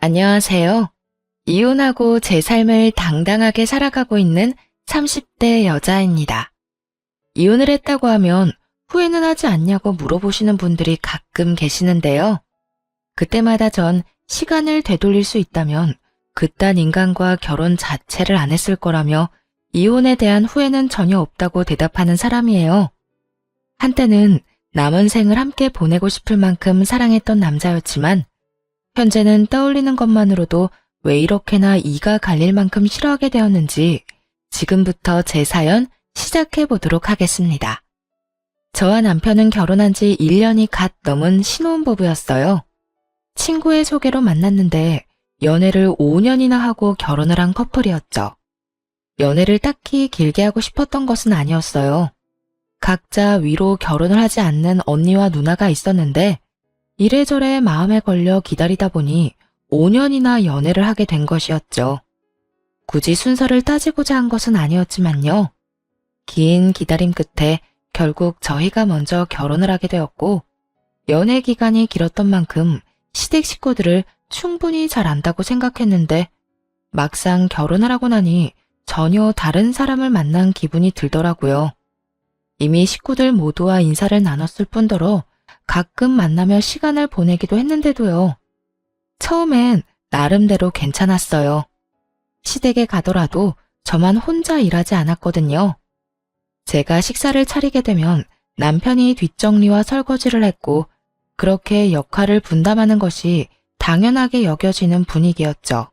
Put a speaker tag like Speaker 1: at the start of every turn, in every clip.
Speaker 1: 안녕하세요. 이혼하고 제 삶을 당당하게 살아가고 있는 30대 여자입니다. 이혼을 했다고 하면 후회는 하지 않냐고 물어보시는 분들이 가끔 계시는데요. 그때마다 전 시간을 되돌릴 수 있다면 그딴 인간과 결혼 자체를 안 했을 거라며 이혼에 대한 후회는 전혀 없다고 대답하는 사람이에요. 한때는 남은 생을 함께 보내고 싶을 만큼 사랑했던 남자였지만 현재는 떠올리는 것만으로도 왜 이렇게나 이가 갈릴 만큼 싫어하게 되었는지 지금부터 제 사연 시작해 보도록 하겠습니다. 저와 남편은 결혼한 지 1년이 갓 넘은 신혼부부였어요. 친구의 소개로 만났는데 연애를 5년이나 하고 결혼을 한 커플이었죠. 연애를 딱히 길게 하고 싶었던 것은 아니었어요. 각자 위로 결혼을 하지 않는 언니와 누나가 있었는데 이래저래 마음에 걸려 기다리다 보니 5년이나 연애를 하게 된 것이었죠. 굳이 순서를 따지고자 한 것은 아니었지만요. 긴 기다림 끝에 결국 저희가 먼저 결혼을 하게 되었고 연애 기간이 길었던 만큼 시댁 식구들을 충분히 잘 안다고 생각했는데 막상 결혼을 하고 나니 전혀 다른 사람을 만난 기분이 들더라고요. 이미 식구들 모두와 인사를 나눴을 뿐더러 가끔 만나며 시간을 보내기도 했는데도요. 처음엔 나름대로 괜찮았어요. 시댁에 가더라도 저만 혼자 일하지 않았거든요. 제가 식사를 차리게 되면 남편이 뒷정리와 설거지를 했고 그렇게 역할을 분담하는 것이 당연하게 여겨지는 분위기였죠.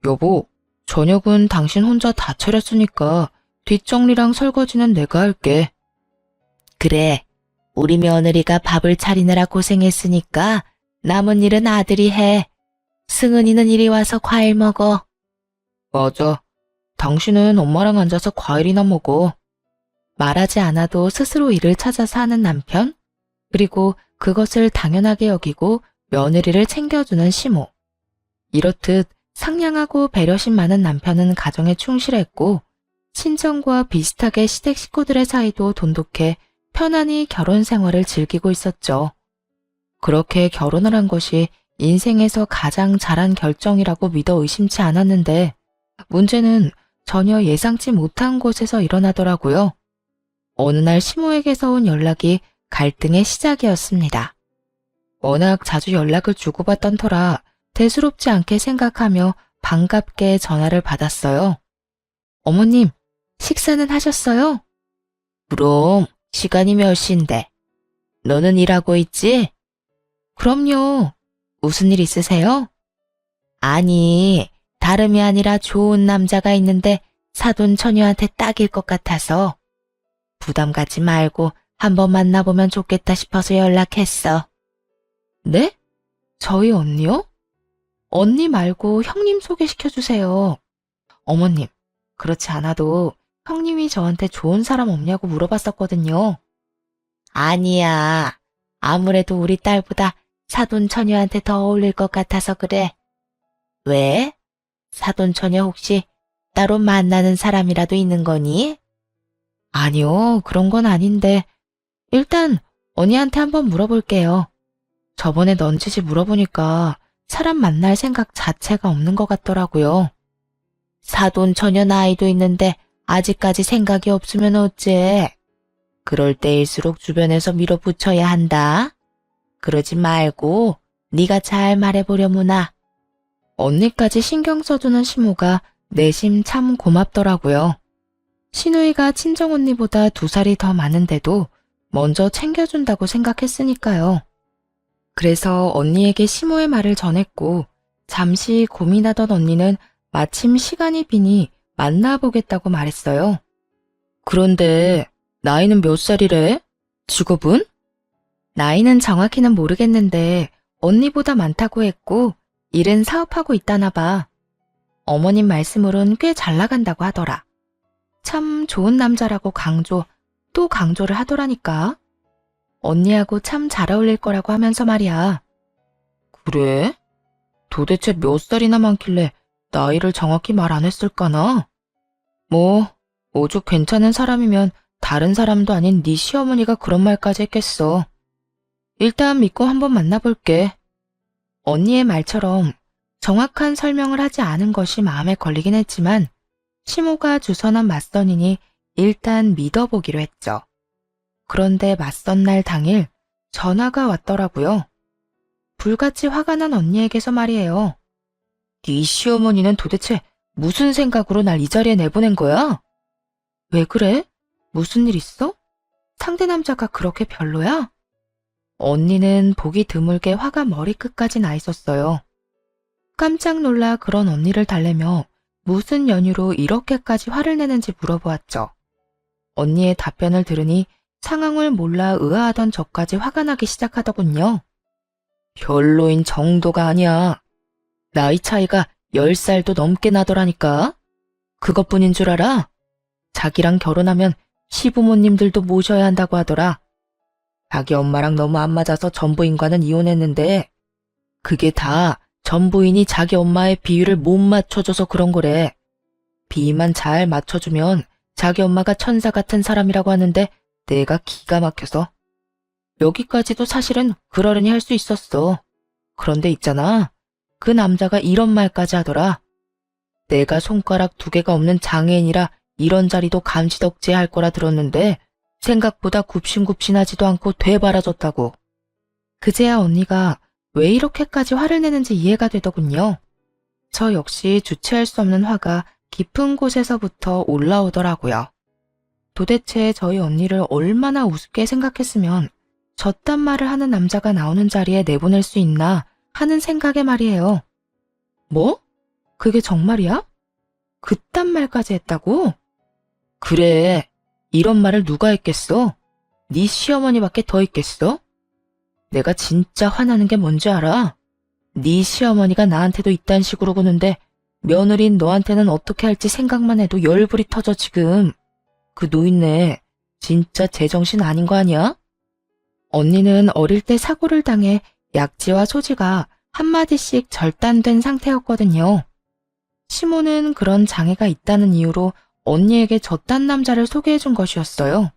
Speaker 1: 여보, 저녁은 당신 혼자 다 차렸으니까 뒷정리랑 설거지는 내가 할게. 그래, 우리 며느리가 밥을 차리느라 고생했으니까 남은 일은 아들이 해. 승은이는 이리 와서 과일 먹어. 맞아. 당신은 엄마랑 앉아서 과일이나 먹어. 말하지 않아도 스스로 일을 찾아서 하는 남편, 그리고 그것을 당연하게 여기고 며느리를 챙겨주는 시모. 이렇듯 상냥하고 배려심 많은 남편은 가정에 충실했고 친정과 비슷하게 시댁 식구들의 사이도 돈독해 편안히 결혼 생활을 즐기고 있었죠. 그렇게 결혼을 한 것이 인생에서 가장 잘한 결정이라고 믿어 의심치 않았는데 문제는 전혀 예상치 못한 곳에서 일어나더라고요. 어느 날 시모에게서 온 연락이 갈등의 시작이었습니다. 워낙 자주 연락을 주고받던 터라 대수롭지 않게 생각하며 반갑게 전화를 받았어요. 어머님, 식사는 하셨어요? 그럼 시간이 몇 시인데? 너는 일하고 있지? 그럼요. 무슨 일 있으세요? 아니, 다름이 아니라 좋은 남자가 있는데 사돈 처녀한테 딱일 것 같아서 부담 갖지 말고 한번 만나보면 좋겠다 싶어서 연락했어. 네? 저희 언니요? 언니 말고 형님 소개시켜주세요. 어머님, 그렇지 않아도 형님이 저한테 좋은 사람 없냐고 물어봤었거든요. 아니야. 아무래도 우리 딸보다 사돈 처녀한테 더 어울릴 것 같아서 그래. 왜? 사돈 처녀 혹시 따로 만나는 사람이라도 있는 거니? 아니요, 그런 건 아닌데 일단 언니한테 한번 물어볼게요. 저번에 넌지시 물어보니까 사람 만날 생각 자체가 없는 것 같더라고요. 사돈 처녀 나이도 있는데 아직까지 생각이 없으면 어째? 그럴 때일수록 주변에서 밀어붙여야 한다. 그러지 말고 네가 잘 말해보려무나. 언니까지 신경 써주는 시모가 내심 참 고맙더라고요. 시누이가 친정언니보다 2살이 더 많은데도 먼저 챙겨준다고 생각했으니까요. 그래서 언니에게 시모의 말을 전했고 잠시 고민하던 언니는 마침 시간이 비니 만나보겠다고 말했어요. 그런데 나이는 몇 살이래? 직업은? 나이는 정확히는 모르겠는데 언니보다 많다고 했고 일은 사업하고 있다나 봐. 어머님 말씀으론 꽤 잘 나간다고 하더라. 참 좋은 남자라고 또 강조를 하더라니까. 언니하고 참 잘 어울릴 거라고 하면서 말이야. 그래? 도대체 몇 살이나 많길래 나이를 정확히 말 안 했을까나? 뭐, 오죽 괜찮은 사람이면 다른 사람도 아닌 네 시어머니가 그런 말까지 했겠어. 일단 믿고 한번 만나볼게. 언니의 말처럼 정확한 설명을 하지 않은 것이 마음에 걸리긴 했지만 시모가 주선한 맞선이니 일단 믿어보기로 했죠. 그런데 맞선 날 당일 전화가 왔더라고요. 불같이 화가 난 언니에게서 말이에요. 네 시어머니는 도대체 무슨 생각으로 날 이 자리에 내보낸 거야? 왜 그래? 무슨 일 있어? 상대 남자가 그렇게 별로야? 언니는 보기 드물게 화가 머리끝까지 나 있었어요. 깜짝 놀라 그런 언니를 달래며 무슨 연유로 이렇게까지 화를 내는지 물어보았죠. 언니의 답변을 들으니 상황을 몰라 의아하던 저까지 화가 나기 시작하더군요. 별로인 정도가 아니야. 나이 차이가 10살도 넘게 나더라니까. 그것뿐인 줄 알아? 자기랑 결혼하면 시부모님들도 모셔야 한다고 하더라. 자기 엄마랑 너무 안 맞아서 전부인과는 이혼했는데 그게 다 전부인이 자기 엄마의 비위를 못 맞춰줘서 그런 거래. 비위만 잘 맞춰주면 자기 엄마가 천사 같은 사람이라고 하는데 내가 기가 막혀서. 여기까지도 사실은 그러려니 할 수 있었어. 그런데 있잖아. 그 남자가 이런 말까지 하더라. 내가 손가락 2개가 없는 장애인이라 이런 자리도 감지덕지해 할 거라 들었는데 생각보다 굽신굽신하지도 않고 되바라졌다고. 그제야 언니가 왜 이렇게까지 화를 내는지 이해가 되더군요. 저 역시 주체할 수 없는 화가 깊은 곳에서부터 올라오더라고요. 도대체 저희 언니를 얼마나 우습게 생각했으면 저딴 말을 하는 남자가 나오는 자리에 내보낼 수 있나 하는 생각에 말이에요. 뭐? 그게 정말이야? 그딴 말까지 했다고? 그래. 이런 말을 누가 했겠어? 네 시어머니밖에 더 있겠어? 내가 진짜 화나는 게 뭔지 알아? 네 시어머니가 나한테도 이딴 식으로 구는데 며느리인 너한테는 어떻게 할지 생각만 해도 열불이 터져 지금. 그 노인네 진짜 제정신 아닌 거 아니야? 언니는 어릴 때 사고를 당해 약지와 소지가 한마디씩 절단된 상태였거든요. 시모는 그런 장애가 있다는 이유로 언니에게 저딴 남자를 소개해준 것이었어요.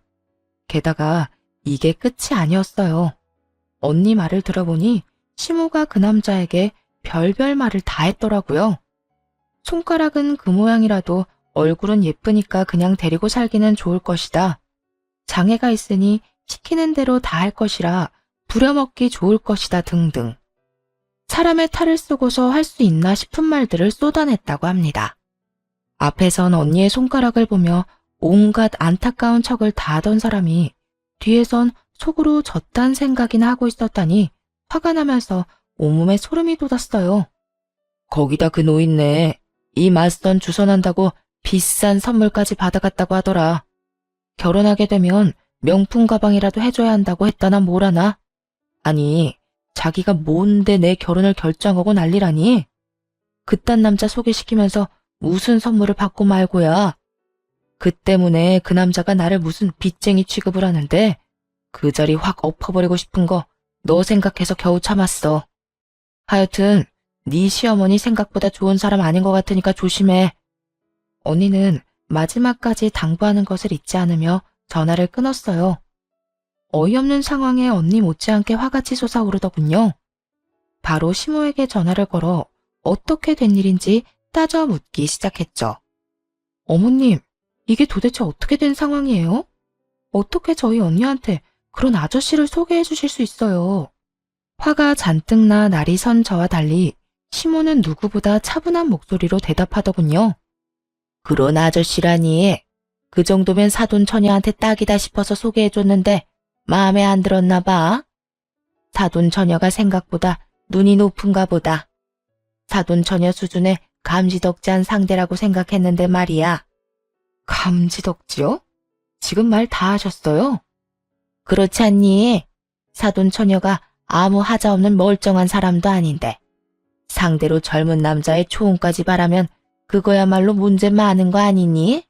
Speaker 1: 게다가 이게 끝이 아니었어요. 언니 말을 들어보니 시모가 그 남자에게 별별 말을 다 했더라고요. 손가락은 그 모양이라도 얼굴은 예쁘니까 그냥 데리고 살기는 좋을 것이다. 장애가 있으니 시키는 대로 다 할 것이라 부려먹기 좋을 것이다 등등. 사람의 탈을 쓰고서 할 수 있나 싶은 말들을 쏟아냈다고 합니다. 앞에선 언니의 손가락을 보며 온갖 안타까운 척을 다 하던 사람이 뒤에선 속으로 저딴 생각이나 하고 있었다니 화가 나면서 온몸에 소름이 돋았어요. 거기다 그 노인네 이 맞선 주선한다고 비싼 선물까지 받아갔다고 하더라. 결혼하게 되면 명품 가방이라도 해줘야 한다고 했다나 뭐라나. 아니 자기가 뭔데 내 결혼을 결정하고 난리라니. 그딴 남자 소개시키면서 무슨 선물을 받고 말고야. 그 때문에 그 남자가 나를 무슨 빚쟁이 취급을 하는데 그 자리 확 엎어버리고 싶은 거 너 생각해서 겨우 참았어. 하여튼 네 시어머니 생각보다 좋은 사람 아닌 것 같으니까 조심해. 언니는 마지막까지 당부하는 것을 잊지 않으며 전화를 끊었어요. 어이없는 상황에 언니 못지않게 화같이 솟아오르더군요. 바로 시모에게 전화를 걸어 어떻게 된 일인지 따져 묻기 시작했죠. 어머님, 이게 도대체 어떻게 된 상황이에요? 어떻게 저희 언니한테 그런 아저씨를 소개해 주실 수 있어요? 화가 잔뜩 나 날이 선 저와 달리 시모는 누구보다 차분한 목소리로 대답하더군요. 그런 아저씨라니. 그 정도면 사돈 처녀한테 딱이다 싶어서 소개해줬는데 마음에 안 들었나 봐. 사돈 처녀가 생각보다 눈이 높은가 보다. 사돈 처녀 수준의 감지덕지한 상대라고 생각했는데 말이야. 감지덕지요? 지금 말 다 하셨어요? 그렇지 않니? 사돈 처녀가 아무 하자 없는 멀쩡한 사람도 아닌데 상대로 젊은 남자의 초혼까지 바라면 그거야말로 문제 많은 거 아니니?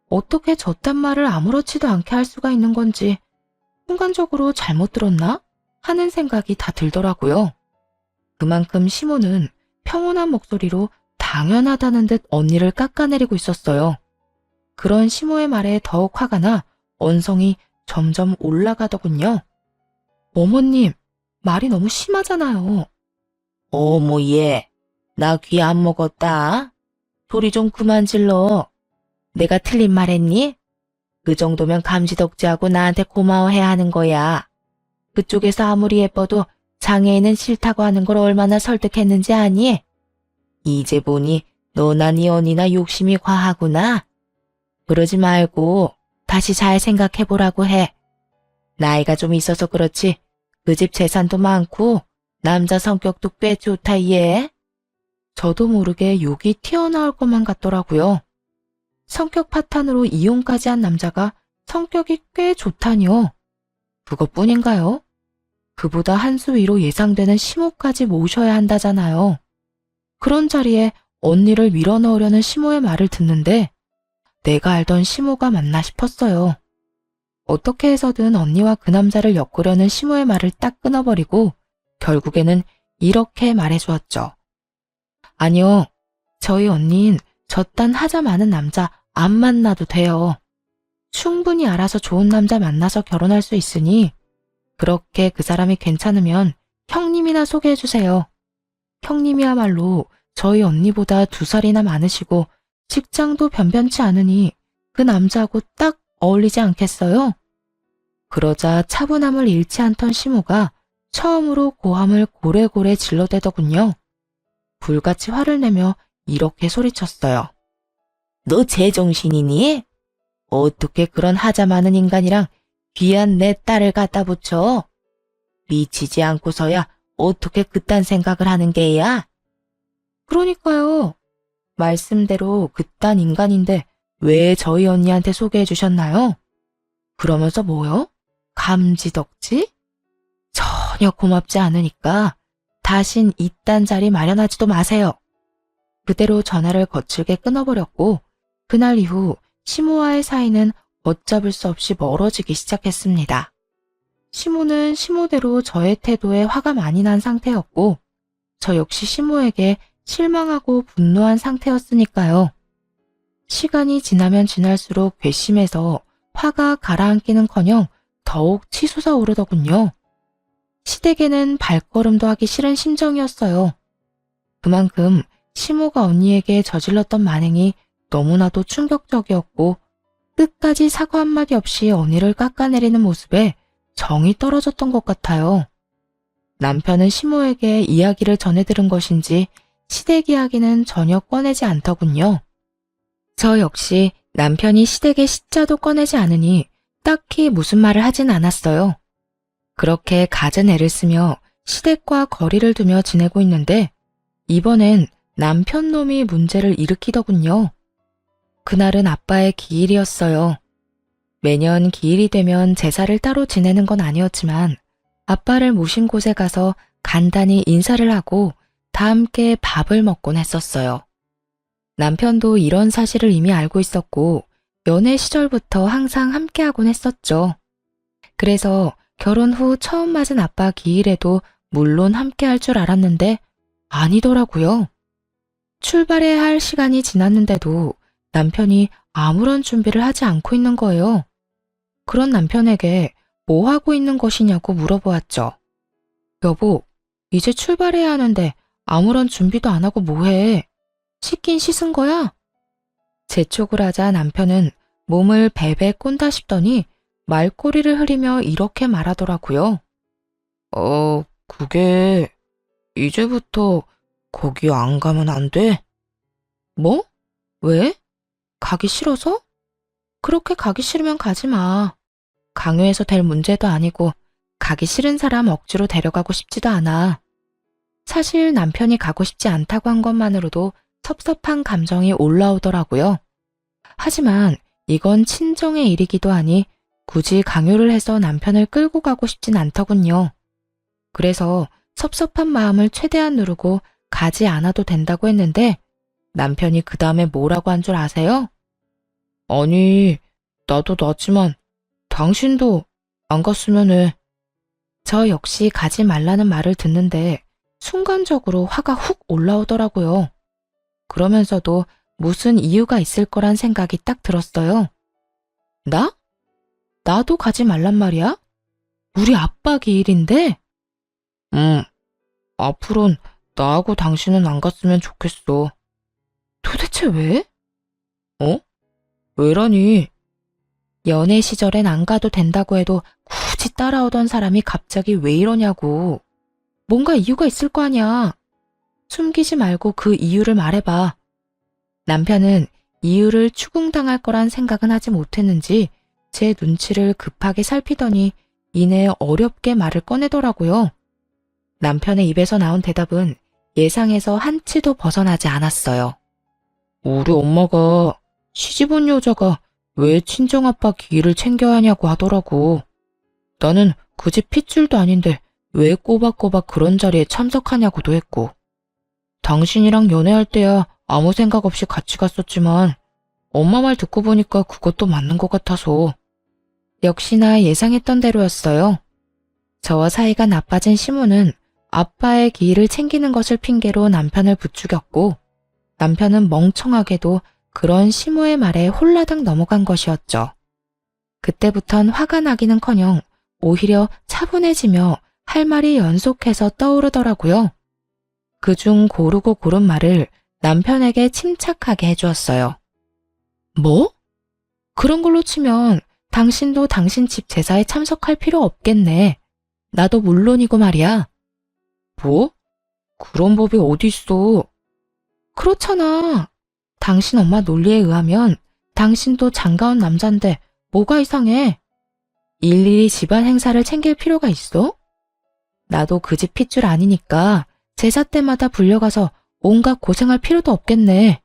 Speaker 1: 어떻게 저딴 말을 아무렇지도 않게 할 수가 있는 건지 순간적으로 잘못 들었나? 하는 생각이 다 들더라고요. 그만큼 시모는 평온한 목소리로 당연하다는 듯 언니를 깎아내리고 있었어요. 그런 시모의 말에 더욱 화가 나 언성이 점점 올라가더군요. 어머님, 말이 너무 심하잖아요. 어머 얘, 나 귀 안 먹었다. 소리 좀 그만 질러. 내가 틀린 말 했니? 그 정도면 감지덕지하고 나한테 고마워해야 하는 거야. 그쪽에서 아무리 예뻐도 장애인은 싫다고 하는 걸 얼마나 설득했는지 아니? 이제 보니 너나 네 언니나 욕심이 과하구나. 그러지 말고 다시 잘 생각해보라고 해. 나이가 좀 있어서 그렇지 그 집 재산도 많고 남자 성격도 꽤 좋다 얘. 저도 모르게 욕이 튀어나올 것만 같더라고요. 성격 파탄으로 이혼까지 한 남자가 성격이 꽤 좋다니요. 그것뿐인가요? 그보다 한 수 위로 예상되는 시모까지 모셔야 한다잖아요. 그런 자리에 언니를 밀어넣으려는 시모의 말을 듣는데 내가 알던 시모가 맞나 싶었어요. 어떻게 해서든 언니와 그 남자를 엮으려는 시모의 말을 딱 끊어버리고 결국에는 이렇게 말해주었죠. 아니요, 저희 언니는 저딴 하자 많은 남자 안 만나도 돼요. 충분히 알아서 좋은 남자 만나서 결혼할 수 있으니 그렇게 그 사람이 괜찮으면 형님이나 소개해주세요. 형님이야말로 저희 언니보다 2살이나 많으시고 직장도 변변치 않으니 그 남자하고 딱 어울리지 않겠어요? 그러자 차분함을 잃지 않던 시모가 처음으로 고함을 고래고래 질러대더군요. 불같이 화를 내며 이렇게 소리쳤어요. 너 제정신이니? 어떻게 그런 하자 많은 인간이랑 귀한 내 딸을 갖다 붙여? 미치지 않고서야 어떻게 그딴 생각을 하는 게야? 그러니까요. 말씀대로 그딴 인간인데 왜 저희 언니한테 소개해 주셨나요? 그러면서 뭐요? 감지덕지? 전혀 고맙지 않으니까 다신 이딴 자리 마련하지도 마세요. 그대로 전화를 거칠게 끊어버렸고 그날 이후 시모와의 사이는 걷잡을 수 없이 멀어지기 시작했습니다. 시모는 시모대로 저의 태도에 화가 많이 난 상태였고 저 역시 시모에게 실망하고 분노한 상태였으니까요. 시간이 지나면 지날수록 괘씸해서 화가 가라앉기는커녕 더욱 치솟아 오르더군요. 시댁에는 발걸음도 하기 싫은 심정이었어요. 그만큼 시모가 언니에게 저질렀던 만행이 너무나도 충격적이었고 끝까지 사과 한마디 없이 언니를 깎아내리는 모습에 정이 떨어졌던 것 같아요. 남편은 시모에게 이야기를 전해 들은 것인지 시댁 이야기는 전혀 꺼내지 않더군요. 저 역시 남편이 시댁의 시자도 꺼내지 않으니 딱히 무슨 말을 하진 않았어요. 그렇게 갖은 애를 쓰며 시댁과 거리를 두며 지내고 있는데 이번엔 남편 놈이 문제를 일으키더군요. 그날은 아빠의 기일이었어요. 매년 기일이 되면 제사를 따로 지내는 건 아니었지만 아빠를 모신 곳에 가서 간단히 인사를 하고 다 함께 밥을 먹곤 했었어요. 남편도 이런 사실을 이미 알고 있었고 연애 시절부터 항상 함께하곤 했었죠. 그래서 결혼 후 처음 맞은 아빠 기일에도 물론 함께할 줄 알았는데 아니더라고요. 출발해야 할 시간이 지났는데도 남편이 아무런 준비를 하지 않고 있는 거예요. 그런 남편에게 뭐 하고 있는 것이냐고 물어보았죠. 여보, 이제 출발해야 하는데 아무런 준비도 안 하고 뭐해? 씻긴 씻은 거야? 재촉을 하자 남편은 몸을 베베 꼰다 싶더니 말꼬리를 흐리며 이렇게 말하더라고요. 그게 이제부터 거기 안 가면 안 돼? 뭐? 왜? 가기 싫어서? 그렇게 가기 싫으면 가지 마. 강요해서 될 문제도 아니고 가기 싫은 사람 억지로 데려가고 싶지도 않아. 사실 남편이 가고 싶지 않다고 한 것만으로도 섭섭한 감정이 올라오더라고요. 하지만 이건 친정의 일이기도 하니 굳이 강요를 해서 남편을 끌고 가고 싶진 않더군요. 그래서 섭섭한 마음을 최대한 누르고 가지 않아도 된다고 했는데 남편이 그 다음에 뭐라고 한 줄 아세요? 아니, 나도 나지만 당신도 안 갔으면 해. 저 역시 가지 말라는 말을 듣는데 순간적으로 화가 훅 올라오더라고요. 그러면서도 무슨 이유가 있을 거란 생각이 딱 들었어요. 나? 나도 가지 말란 말이야? 우리 아빠 기일인데? 앞으론 나하고 당신은 안 갔으면 좋겠어. 도대체 왜? 어? 왜라니? 연애 시절엔 안 가도 된다고 해도 굳이 따라오던 사람이 갑자기 왜 이러냐고. 뭔가 이유가 있을 거 아니야. 숨기지 말고 그 이유를 말해봐. 남편은 이유를 추궁당할 거란 생각은 하지 못했는지 제 눈치를 급하게 살피더니 이내 어렵게 말을 꺼내더라고요. 남편의 입에서 나온 대답은 예상에서 한치도 벗어나지 않았어요. 우리 엄마가 시집 온 여자가 왜 친정아빠 기일을 챙겨야 하냐고 하더라고. 나는 그 집 핏줄도 아닌데 왜 꼬박꼬박 그런 자리에 참석하냐고도 했고. 당신이랑 연애할 때야 아무 생각 없이 같이 갔었지만 엄마 말 듣고 보니까 그것도 맞는 것 같아서. 역시나 예상했던 대로였어요. 저와 사이가 나빠진 시모는 아빠의 기일을 챙기는 것을 핑계로 남편을 부추겼고 남편은 멍청하게도 그런 시모의 말에 홀라당 넘어간 것이었죠. 그때부턴 화가 나기는커녕 오히려 차분해지며 할 말이 연속해서 떠오르더라고요. 그중 고르고 고른 말을 남편에게 침착하게 해주었어요. 뭐? 그런 걸로 치면 당신도 당신 집 제사에 참석할 필요 없겠네. 나도 물론이고 말이야. 뭐? 그런 법이 어디 있어? 그렇잖아. 당신 엄마 논리에 의하면 당신도 장가온 남잔데 뭐가 이상해? 일일이 집안 행사를 챙길 필요가 있어? 나도 그 집 핏줄 아니니까 제사 때마다 불려가서 온갖 고생할 필요도 없겠네.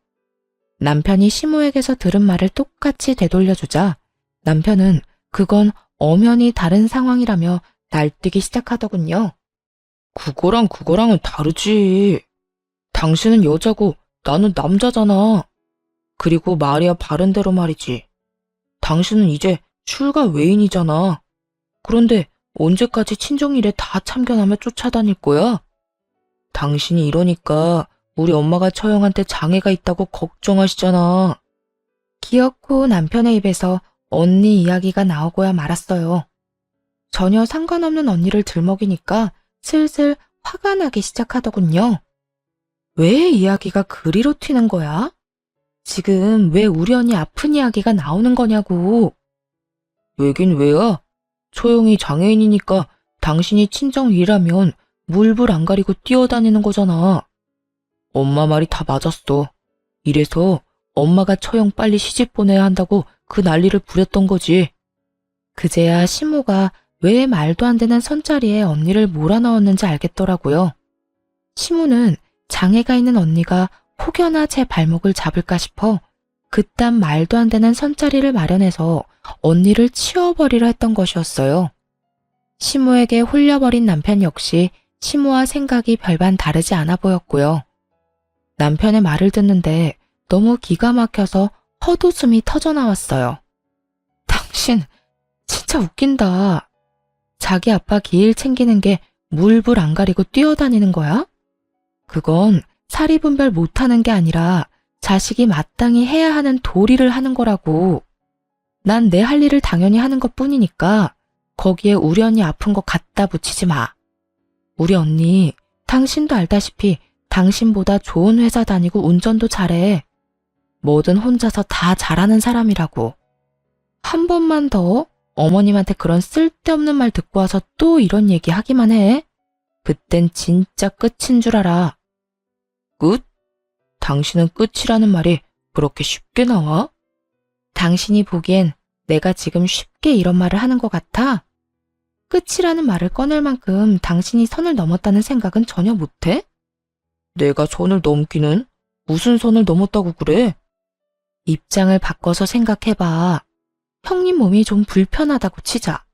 Speaker 1: 남편이 시모에게서 들은 말을 똑같이 되돌려주자 남편은 그건 엄연히 다른 상황이라며 날뛰기 시작하더군요. 그거랑은 다르지. 당신은 여자고 나는 남자잖아. 그리고 말이야 바른대로 말이지. 당신은 이제 출가 외인이잖아. 그런데 언제까지 친정일에 다 참견하며 쫓아다닐 거야? 당신이 이러니까 우리 엄마가 처형한테 장애가 있다고 걱정하시잖아. 기어코 남편의 입에서 언니 이야기가 나오고야 말았어요. 전혀 상관없는 언니를 들먹이니까 슬슬 화가 나기 시작하더군요. 왜 이야기가 그리로 튀는 거야? 지금 왜 우리 언니 아픈 이야기가 나오는 거냐고. 왜긴 왜야? 초영이 장애인이니까 당신이 친정이라면 물불 안 가리고 뛰어다니는 거잖아. 엄마 말이 다 맞았어. 이래서 엄마가 처형 빨리 시집 보내야 한다고 그 난리를 부렸던 거지. 그제야 시모가 왜 말도 안 되는 선자리에 언니를 몰아넣었는지 알겠더라고요. 시모는 장애가 있는 언니가 혹여나 제 발목을 잡을까 싶어 그딴 말도 안 되는 선자리를 마련해서 언니를 치워버리려 했던 것이었어요. 시모에게 홀려버린 남편 역시 시모와 생각이 별반 다르지 않아 보였고요. 남편의 말을 듣는데 너무 기가 막혀서 헛웃음이 터져나왔어요. 당신 진짜 웃긴다. 자기 아빠 기일 챙기는 게 물불 안 가리고 뛰어다니는 거야? 그건 사리 분별 못하는 게 아니라 자식이 마땅히 해야 하는 도리를 하는 거라고. 난 내 할 일을 당연히 하는 것뿐이니까 거기에 우리 언니 아픈 거 갖다 붙이지 마. 우리 언니 당신도 알다시피 당신보다 좋은 회사 다니고 운전도 잘해. 뭐든 혼자서 다 잘하는 사람이라고. 한 번만 더 어머님한테 그런 쓸데없는 말 듣고 와서 또 이런 얘기 하기만 해. 그땐 진짜 끝인 줄 알아. 끝? 당신은 끝이라는 말이 그렇게 쉽게 나와? 당신이 보기엔 내가 지금 쉽게 이런 말을 하는 것 같아? 끝이라는 말을 꺼낼 만큼 당신이 선을 넘었다는 생각은 전혀 못해? 내가 선을 넘기는? 무슨 선을 넘었다고 그래? 입장을 바꿔서 생각해봐. 형님 몸이 좀 불편하다고 치자.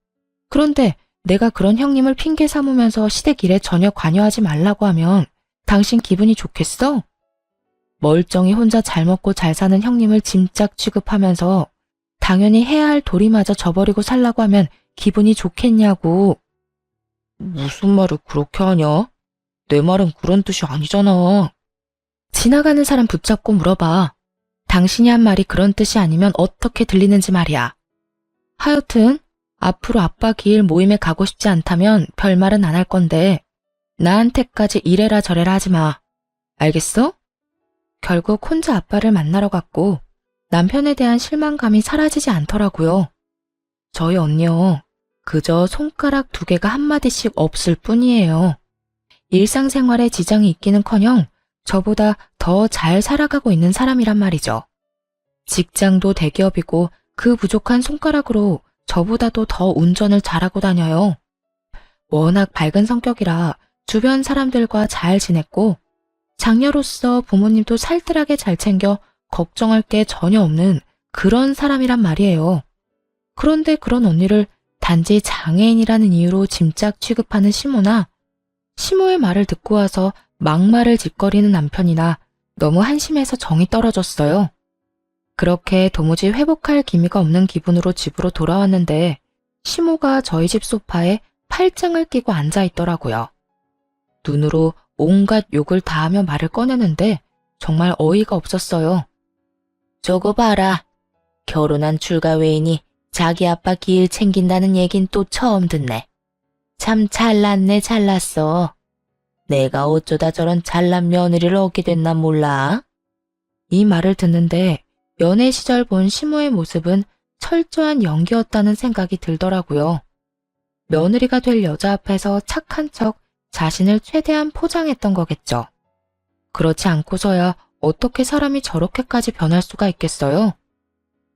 Speaker 1: 그런데 내가 그런 형님을 핑계 삼으면서 시댁 일에 전혀 관여하지 말라고 하면 당신 기분이 좋겠어? 멀쩡히 혼자 잘 먹고 잘 사는 형님을 짐짝 취급하면서 당연히 해야 할 도리마저 저버리고 살라고 하면 기분이 좋겠냐고. 무슨 말을 그렇게 하냐? 내 말은 그런 뜻이 아니잖아. 지나가는 사람 붙잡고 물어봐. 당신이 한 말이 그런 뜻이 아니면 어떻게 들리는지 말이야. 하여튼 앞으로 아빠 기일 모임에 가고 싶지 않다면 별말은 안 할 건데 나한테까지 이래라 저래라 하지 마. 알겠어? 결국 혼자 아빠를 만나러 갔고 남편에 대한 실망감이 사라지지 않더라고요. 저희 언니요. 그저 손가락 2개가 한마디씩 없을 뿐이에요. 일상생활에 지장이 있기는커녕 저보다 더 잘 살아가고 있는 사람이란 말이죠. 직장도 대기업이고 그 부족한 손가락으로 저보다도 더 운전을 잘하고 다녀요. 워낙 밝은 성격이라 주변 사람들과 잘 지냈고 장녀로서 부모님도 살뜰하게 잘 챙겨 걱정할 게 전혀 없는 그런 사람이란 말이에요. 그런데 그런 언니를 단지 장애인이라는 이유로 짐짝 취급하는 시모나 시모의 말을 듣고 와서 막말을 짓거리는 남편이나 너무 한심해서 정이 떨어졌어요. 그렇게 도무지 회복할 기미가 없는 기분으로 집으로 돌아왔는데 시모가 저희 집 소파에 팔짱을 끼고 앉아 있더라고요. 눈으로 온갖 욕을 다하며 말을 꺼내는데 정말 어이가 없었어요. 저거 봐라. 결혼한 출가 외인이 자기 아빠 길 챙긴다는 얘긴 또 처음 듣네. 참 잘났네 잘났어. 내가 어쩌다 저런 잘난 며느리를 얻게 됐나 몰라. 이 말을 듣는데 연애 시절 본 시모의 모습은 철저한 연기였다는 생각이 들더라고요. 며느리가 될 여자 앞에서 착한 척 자신을 최대한 포장했던 거겠죠. 그렇지 않고서야 어떻게 사람이 저렇게까지 변할 수가 있겠어요?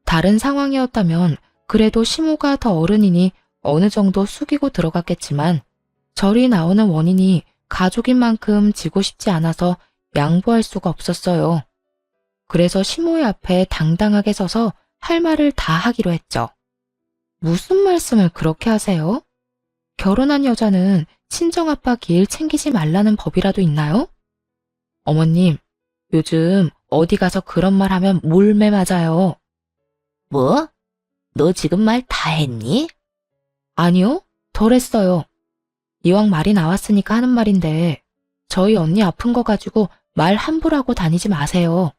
Speaker 1: 다른 상황이었다면 그래도 시모가 더 어른이니 어느 정도 숙이고 들어갔겠지만 절이 나오는 원인이 가족인 만큼 지고 싶지 않아서 양보할 수가 없었어요. 그래서 시모의 앞에 당당하게 서서 할 말을 다 하기로 했죠. 무슨 말씀을 그렇게 하세요? 결혼한 여자는 친정아빠 길 챙기지 말라는 법이라도 있나요? 어머님, 요즘 어디 가서 그런 말 하면 몰매 맞아요. 뭐? 너 지금 말 다 했니? 아니요, 덜 했어요. 이왕 말이 나왔으니까 하는 말인데 저희 언니 아픈 거 가지고 말 함부로 하고 다니지 마세요.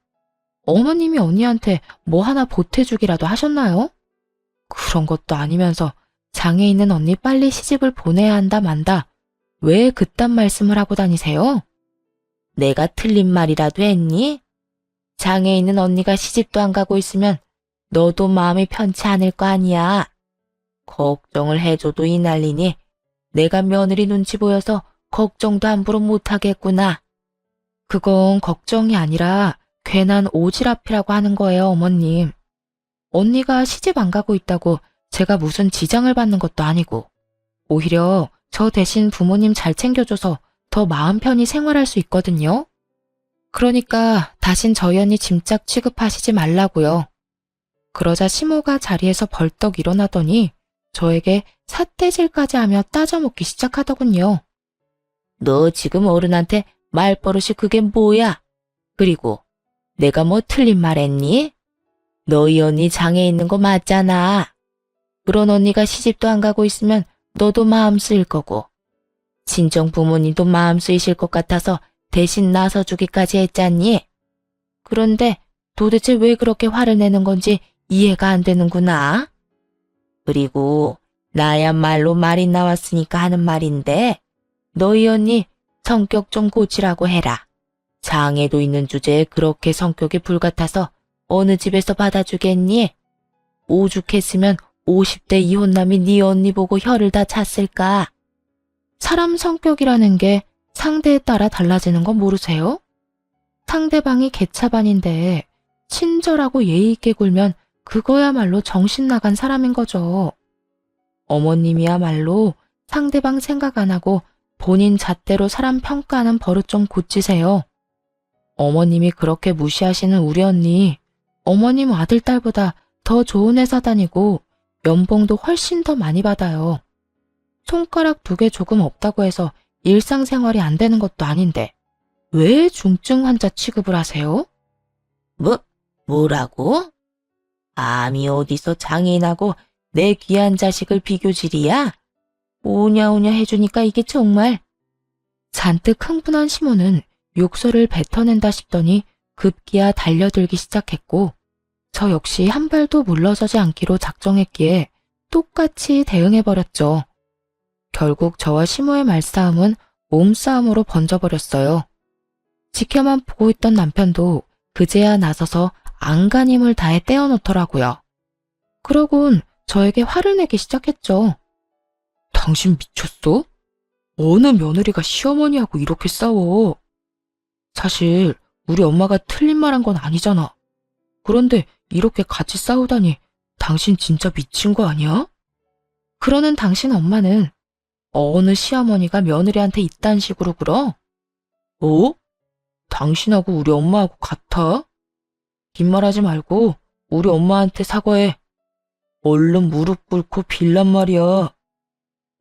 Speaker 1: 어머님이 언니한테 뭐 하나 보태주기라도 하셨나요? 그런 것도 아니면서 장애 있는 언니 빨리 시집을 보내야 한다 만다. 왜 그딴 말씀을 하고 다니세요? 내가 틀린 말이라도 했니? 장애 있는 언니가 시집도 안 가고 있으면 너도 마음이 편치 않을 거 아니야. 걱정을 해줘도 이 난리니 내가 며느리 눈치 보여서 걱정도 함부로 못하겠구나. 그건 걱정이 아니라 괜한 오지랖이라고 하는 거예요, 어머님. 언니가 시집 안 가고 있다고 제가 무슨 지장을 받는 것도 아니고 오히려 저 대신 부모님 잘 챙겨줘서 더 마음 편히 생활할 수 있거든요. 그러니까 다신 저희 언니 짐짝 취급하시지 말라고요. 그러자 시모가 자리에서 벌떡 일어나더니 저에게 삿대질까지 하며 따져먹기 시작하더군요. 너 지금 어른한테 말버릇이 그게 뭐야? 그리고 내가 뭐 틀린 말 했니? 너희 언니 장애 있는 거 맞잖아. 그런 언니가 시집도 안 가고 있으면 너도 마음 쓰일 거고 친정 부모님도 마음 쓰이실 것 같아서 대신 나서주기까지 했잖니. 그런데 도대체 왜 그렇게 화를 내는 건지 이해가 안 되는구나. 그리고 나야말로 말이 나왔으니까 하는 말인데 너희 언니 성격 좀 고치라고 해라. 장애도 있는 주제에 그렇게 성격이 불같아서 어느 집에서 받아주겠니? 오죽했으면 50대 이혼남이 네 언니 보고 혀를 다 찼을까? 사람 성격이라는 게 상대에 따라 달라지는 거 모르세요? 상대방이 개차반인데 친절하고 예의 있게 굴면 그거야말로 정신 나간 사람인 거죠. 어머님이야말로 상대방 생각 안 하고 본인 잣대로 사람 평가하는 버릇 좀 고치세요. 어머님이 그렇게 무시하시는 우리 언니, 어머님 아들, 딸보다 더 좋은 회사 다니고 연봉도 훨씬 더 많이 받아요. 손가락 2개 조금 없다고 해서 일상생활이 안 되는 것도 아닌데 왜 중증 환자 취급을 하세요? 뭐라고? 감히 어디서 장애인하고 내 귀한 자식을 비교질이야? 오냐오냐 해주니까 이게 정말. 잔뜩 흥분한 시모는 욕설을 뱉어낸다 싶더니 급기야 달려들기 시작했고 저 역시 한 발도 물러서지 않기로 작정했기에 똑같이 대응해버렸죠. 결국 저와 시모의 말싸움은 몸싸움으로 번져버렸어요. 지켜만 보고 있던 남편도 그제야 나서서 안간 힘을 다해 떼어놓더라고요. 그러곤 저에게 화를 내기 시작했죠. 당신 미쳤어? 어느 며느리가 시어머니하고 이렇게 싸워? 사실 우리 엄마가 틀린 말한 건 아니잖아. 그런데 이렇게 같이 싸우다니 당신 진짜 미친 거 아니야? 그러는 당신 엄마는 어느 시어머니가 며느리한테 이딴 식으로 굴어? 어? 당신하고 우리 엄마하고 같아? 긴 말하지 말고 우리 엄마한테 사과해. 얼른 무릎 꿇고 빌란 말이야.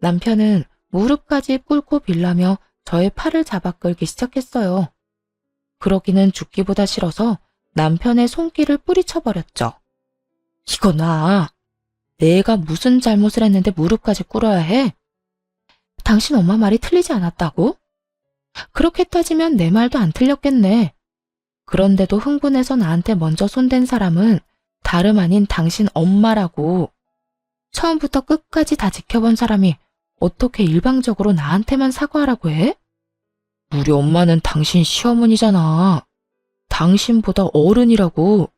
Speaker 1: 남편은 무릎까지 꿇고 빌라며 저의 팔을 잡아 끌기 시작했어요. 그러기는 죽기보다 싫어서 남편의 손길을 뿌리쳐버렸죠. 이거 내가 무슨 잘못을 했는데 무릎까지 꿇어야 해? 당신 엄마 말이 틀리지 않았다고? 그렇게 따지면 내 말도 안 틀렸겠네. 그런데도 흥분해서 나한테 먼저 손댄 사람은 다름 아닌 당신 엄마라고. 처음부터 끝까지 다 지켜본 사람이 어떻게 일방적으로 나한테만 사과하라고 해? 우리 엄마는 당신 시어머니잖아. 당신보다 어른이라고.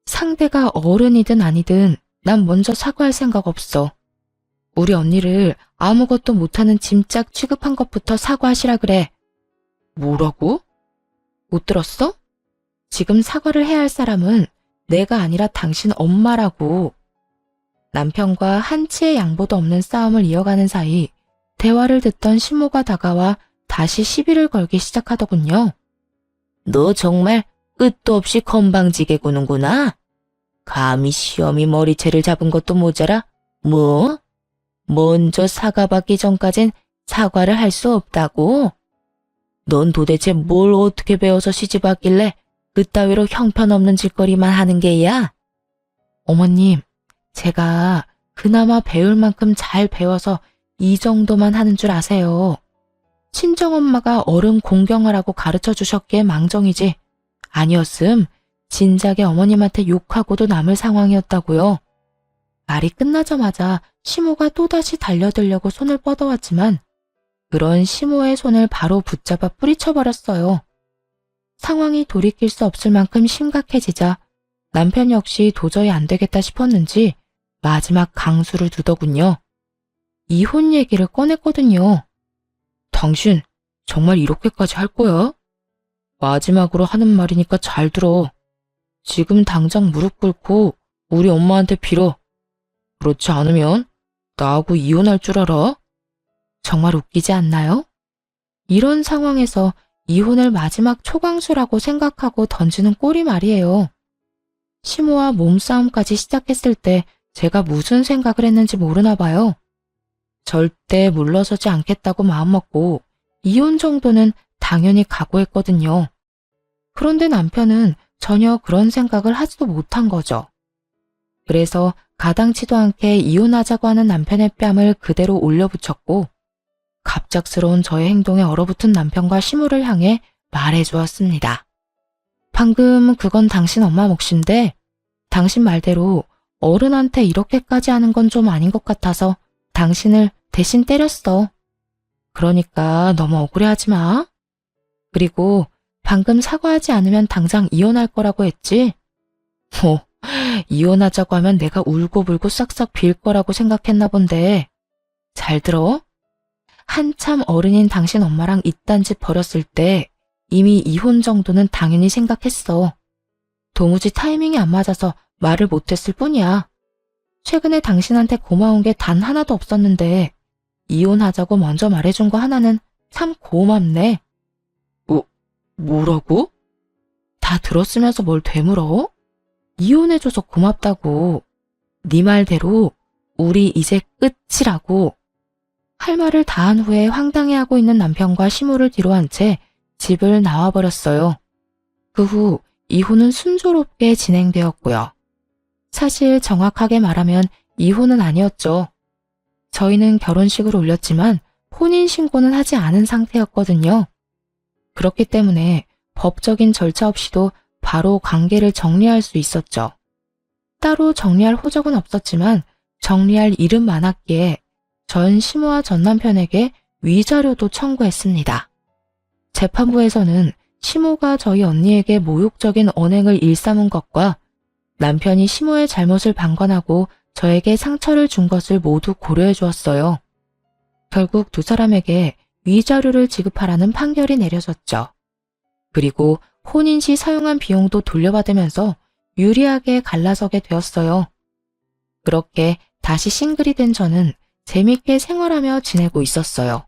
Speaker 1: 상대가 어른이든 아니든 난 먼저 사과할 생각 없어. 우리 언니를 아무것도 못하는 짐짝 취급한 것부터 사과하시라 그래. 뭐라고? 못 들었어? 지금 사과를 해야 할 사람은 내가 아니라 당신 엄마라고. 남편과 한치의 양보도 없는 싸움을 이어가는 사이 대화를 듣던 시모가 다가와 다시 시비를 걸기 시작하더군요. 너 정말 끝도 없이 건방지게 구는구나. 감히 시어미 머리채를 잡은 것도 모자라. 뭐? 먼저 사과받기 전까진 사과를 할 수 없다고? 넌 도대체 뭘 어떻게 배워서 시집 왔길래 그따위로 형편없는 짓거리만 하는 게야? 어머님, 제가 그나마 배울 만큼 잘 배워서 이 정도만 하는 줄 아세요. 친정엄마가 어른 공경하라고 가르쳐 주셨기에 망정이지. 아니었음 진작에 어머님한테 욕하고도 남을 상황이었다고요. 말이 끝나자마자 시모가 또다시 달려들려고 손을 뻗어왔지만 그런 시모의 손을 바로 붙잡아 뿌리쳐버렸어요. 상황이 돌이킬 수 없을 만큼 심각해지자 남편 역시 도저히 안 되겠다 싶었는지 마지막 강수를 두더군요. 이혼 얘기를 꺼냈거든요. 당신 정말 이렇게까지 할 거야? 마지막으로 하는 말이니까 잘 들어. 지금 당장 무릎 꿇고 우리 엄마한테 빌어. 그렇지 않으면 나하고 이혼할 줄 알아? 정말 웃기지 않나요? 이런 상황에서 이혼을 마지막 초강수라고 생각하고 던지는 꼴이 말이에요. 시모와 몸싸움까지 시작했을 때 제가 무슨 생각을 했는지 모르나 봐요. 절대 물러서지 않겠다고 마음먹고 이혼 정도는 당연히 각오했거든요. 그런데 남편은 전혀 그런 생각을 하지도 못한 거죠. 그래서 가당치도 않게 이혼하자고 하는 남편의 뺨을 그대로 올려붙였고 갑작스러운 저의 행동에 얼어붙은 남편과 시모를 향해 말해주었습니다. 방금 그건 당신 엄마 몫인데 당신 말대로 어른한테 이렇게까지 하는 건 좀 아닌 것 같아서 당신을 대신 때렸어. 그러니까 너무 억울해하지 마. 그리고 방금 사과하지 않으면 당장 이혼할 거라고 했지? 이혼하자고 하면 내가 울고불고 싹싹 빌 거라고 생각했나 본데. 잘 들어. 한참 어른인 당신 엄마랑 이딴 짓 벌였을 때 이미 이혼 정도는 당연히 생각했어. 도무지 타이밍이 안 맞아서 말을 못했을 뿐이야. 최근에 당신한테 고마운 게 단 하나도 없었는데 이혼하자고 먼저 말해준 거 하나는 참 고맙네. 뭐라고? 다 들었으면서 뭘 되물어? 이혼해줘서 고맙다고. 네 말대로 우리 이제 끝이라고. 할 말을 다 한 후에 황당해하고 있는 남편과 시모를 뒤로한 채 집을 나와버렸어요. 그 후 이혼은 순조롭게 진행되었고요. 사실 정확하게 말하면 이혼은 아니었죠. 저희는 결혼식을 올렸지만 혼인신고는 하지 않은 상태였거든요. 그렇기 때문에 법적인 절차 없이도 바로 관계를 정리할 수 있었죠. 따로 정리할 호적은 없었지만 정리할 일은 많았기에 전 시모와 전 남편에게 위자료도 청구했습니다. 재판부에서는 시모가 저희 언니에게 모욕적인 언행을 일삼은 것과 남편이 시모의 잘못을 방관하고 저에게 상처를 준 것을 모두 고려해 주었어요. 결국 두 사람에게 위자료를 지급하라는 판결이 내려졌죠. 그리고 혼인 시 사용한 비용도 돌려받으면서 유리하게 갈라서게 되었어요. 그렇게 다시 싱글이 된 저는 재밌게 생활하며 지내고 있었어요.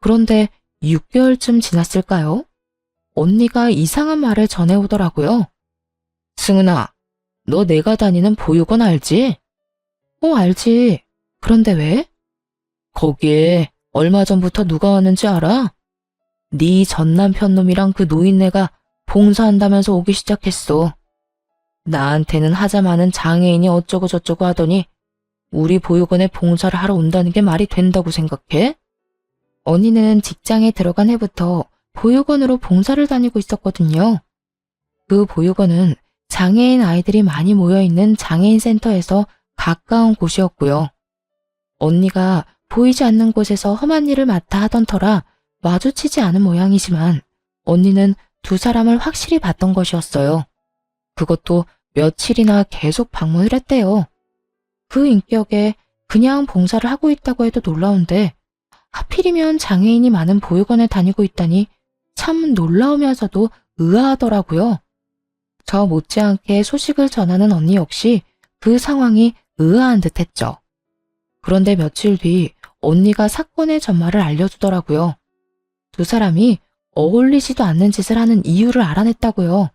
Speaker 1: 그런데 6개월쯤 지났을까요? 언니가 이상한 말을 전해오더라고요. 승은아, 너 내가 다니는 보육원 알지? 알지. 그런데 왜? 거기에 얼마 전부터 누가 왔는지 알아? 네 전 남편 놈이랑 그 노인네가 봉사한다면서 오기 시작했어. 나한테는 하자마는 장애인이 어쩌고 저쩌고 하더니 우리 보육원에 봉사를 하러 온다는 게 말이 된다고 생각해? 언니는 직장에 들어간 해부터 보육원으로 봉사를 다니고 있었거든요. 그 보육원은 장애인 아이들이 많이 모여있는 장애인 센터에서 가까운 곳이었고요. 언니가 보이지 않는 곳에서 험한 일을 맡아 하던 터라 마주치지 않은 모양이지만 언니는 두 사람을 확실히 봤던 것이었어요. 그것도 며칠이나 계속 방문을 했대요. 그 인격에 그냥 봉사를 하고 있다고 해도 놀라운데 하필이면 장애인이 많은 보육원에 다니고 있다니 참 놀라우면서도 의아하더라고요. 저 못지않게 소식을 전하는 언니 역시 그 상황이 의아한 듯했죠. 그런데 며칠 뒤 언니가 사건의 전말을 알려주더라고요. 두 사람이 어울리지도 않는 짓을 하는 이유를 알아냈다고요.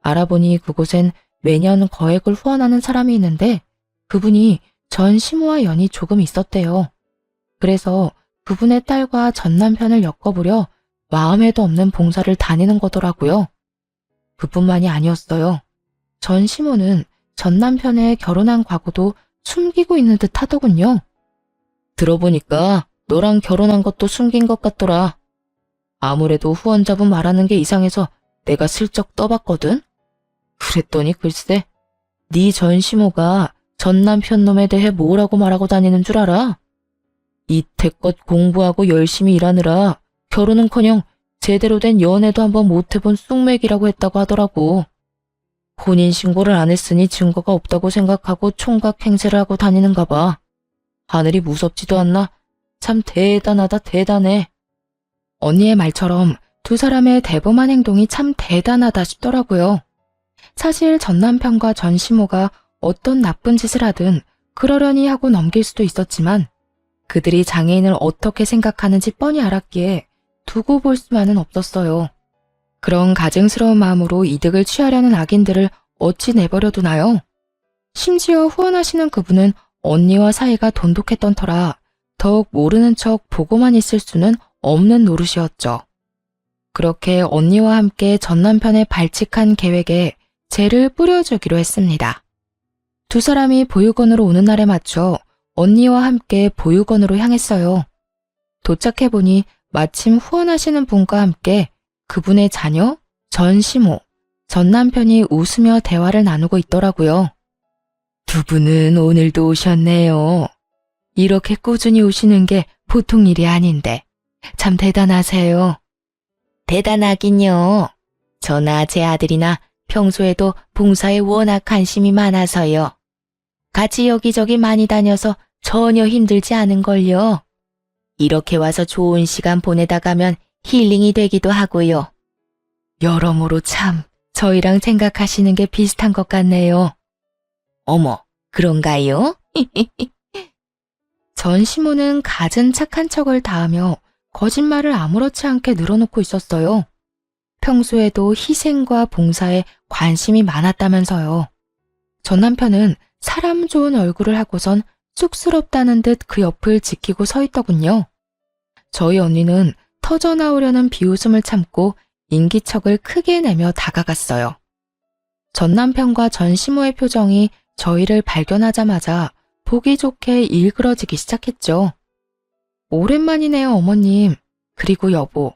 Speaker 1: 알아보니 그곳엔 매년 거액을 후원하는 사람이 있는데 그분이 전 시모와 연이 조금 있었대요. 그래서 그분의 딸과 전 남편을 엮어보려 마음에도 없는 봉사를 다니는 거더라고요. 그뿐만이 아니었어요. 전 시모는 전 남편의 결혼한 과거도 숨기고 있는 듯 하더군요. 들어보니까 너랑 결혼한 것도 숨긴 것 같더라. 아무래도 후원자분 말하는 게 이상해서 내가 슬쩍 떠봤거든. 그랬더니 글쎄, 네 전 시모가 전 남편 놈에 대해 뭐라고 말하고 다니는 줄 알아? 이태껏 공부하고 열심히 일하느라 결혼은커녕 제대로 된 연애도 한번 못 해본 쑥맥이라고 했다고 하더라고. 혼인신고를 안 했으니 증거가 없다고 생각하고 총각 행세를 하고 다니는가 봐. 하늘이 무섭지도 않나? 참 대단하다 대단해. 언니의 말처럼 두 사람의 대범한 행동이 참 대단하다 싶더라고요. 사실 전 남편과 전 시모가 어떤 나쁜 짓을 하든 그러려니 하고 넘길 수도 있었지만 그들이 장애인을 어떻게 생각하는지 뻔히 알았기에 두고 볼 수만은 없었어요. 그런 가증스러운 마음으로 이득을 취하려는 악인들을 어찌 내버려 두나요? 심지어 후원하시는 그분은 언니와 사이가 돈독했던 터라 더욱 모르는 척 보고만 있을 수는 없는 노릇이었죠. 그렇게 언니와 함께 전 남편의 발칙한 계획에 재를 뿌려주기로 했습니다. 두 사람이 보육원으로 오는 날에 맞춰 언니와 함께 보육원으로 향했어요. 도착해보니 마침 후원하시는 분과 함께 그분의 자녀, 전 시모, 전 남편이 웃으며 대화를 나누고 있더라고요. 두 분은 오늘도 오셨네요. 이렇게 꾸준히 오시는 게 보통 일이 아닌데 참 대단하세요. 대단하긴요. 저나 제 아들이나 평소에도 봉사에 워낙 관심이 많아서요. 같이 여기저기 많이 다녀서 전혀 힘들지 않은걸요. 이렇게 와서 좋은 시간 보내다 가면 힐링이 되기도 하고요. 여러모로 참 저희랑 생각하시는 게 비슷한 것 같네요. 어머, 그런가요? 전 시모는 갖은 착한 척을 다하며 거짓말을 아무렇지 않게 늘어놓고 있었어요. 평소에도 희생과 봉사에 관심이 많았다면서요. 전 남편은 사람 좋은 얼굴을 하고선 쑥스럽다는 듯 그 옆을 지키고 서 있더군요. 저희 언니는 터져나오려는 비웃음을 참고 인기척을 크게 내며 다가갔어요. 전 남편과 전 시모의 표정이 저희를 발견하자마자 보기 좋게 일그러지기 시작했죠. 오랜만이네요, 어머님. 그리고 여보.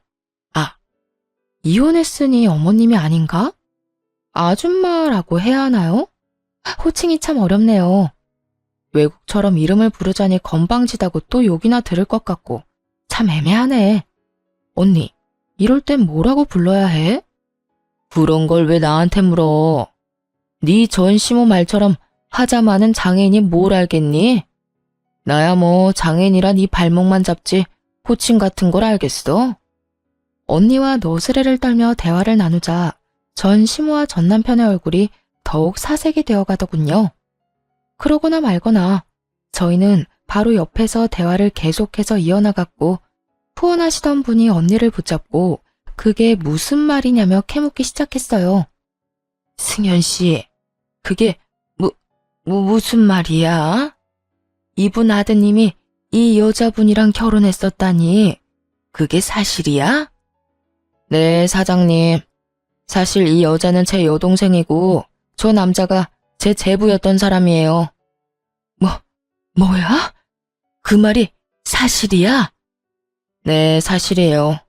Speaker 1: 이혼했으니 어머님이 아닌가? 아줌마라고 해야 하나요? 호칭이 참 어렵네요. 외국처럼 이름을 부르자니 건방지다고 또 욕이나 들을 것 같고 참 애매하네. 언니, 이럴 땐 뭐라고 불러야 해? 그런 걸 왜 나한테 물어? 네 전시모 말처럼 하자 많은 장애인이 뭘 알겠니? 나야 뭐 장애인이라 네 발목만 잡지 호칭 같은 걸 알겠어? 언니와 너스레를 떨며 대화를 나누자 전시모와 전 남편의 얼굴이 더욱 사색이 되어 가더군요. 그러거나 말거나 저희는 바로 옆에서 대화를 계속해서 이어나갔고 후원하시던 분이 언니를 붙잡고 그게 무슨 말이냐며 캐묻기 시작했어요. 승현 씨, 그게 무슨 말이야? 이분 아드님이 이 여자분이랑 결혼했었다니 그게 사실이야? 네, 사장님. 사실 이 여자는 제 여동생이고 저 남자가 제 제부였던 사람이에요. 뭐야? 그 말이 사실이야? 네, 사실이에요.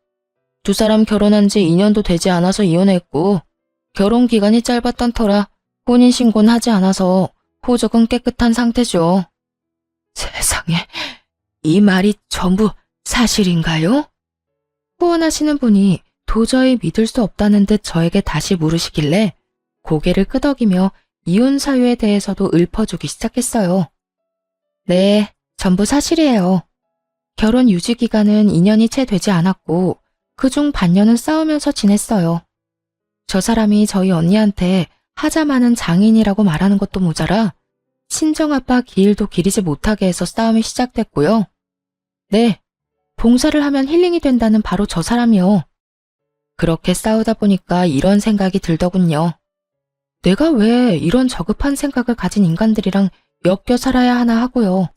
Speaker 1: 두 사람 결혼한 지 2년도 되지 않아서 이혼했고 결혼 기간이 짧았던 터라 혼인신고는 하지 않아서 호적은 깨끗한 상태죠. 세상에, 이 말이 전부 사실인가요? 후원하시는 분이 도저히 믿을 수 없다는 듯 저에게 다시 물으시길래 고개를 끄덕이며 이혼 사유에 대해서도 읊어주기 시작했어요. 네, 전부 사실이에요. 결혼 유지 기간은 2년이 채 되지 않았고 그중 반년은 싸우면서 지냈어요. 저 사람이 저희 언니한테 하자 많은 장인이라고 말하는 것도 모자라 친정아빠 기일도 기리지 못하게 해서 싸움이 시작됐고요. 네, 봉사를 하면 힐링이 된다는 바로 저 사람이요. 그렇게 싸우다 보니까 이런 생각이 들더군요. 내가 왜 이런 저급한 생각을 가진 인간들이랑 엮여 살아야 하나 하고요.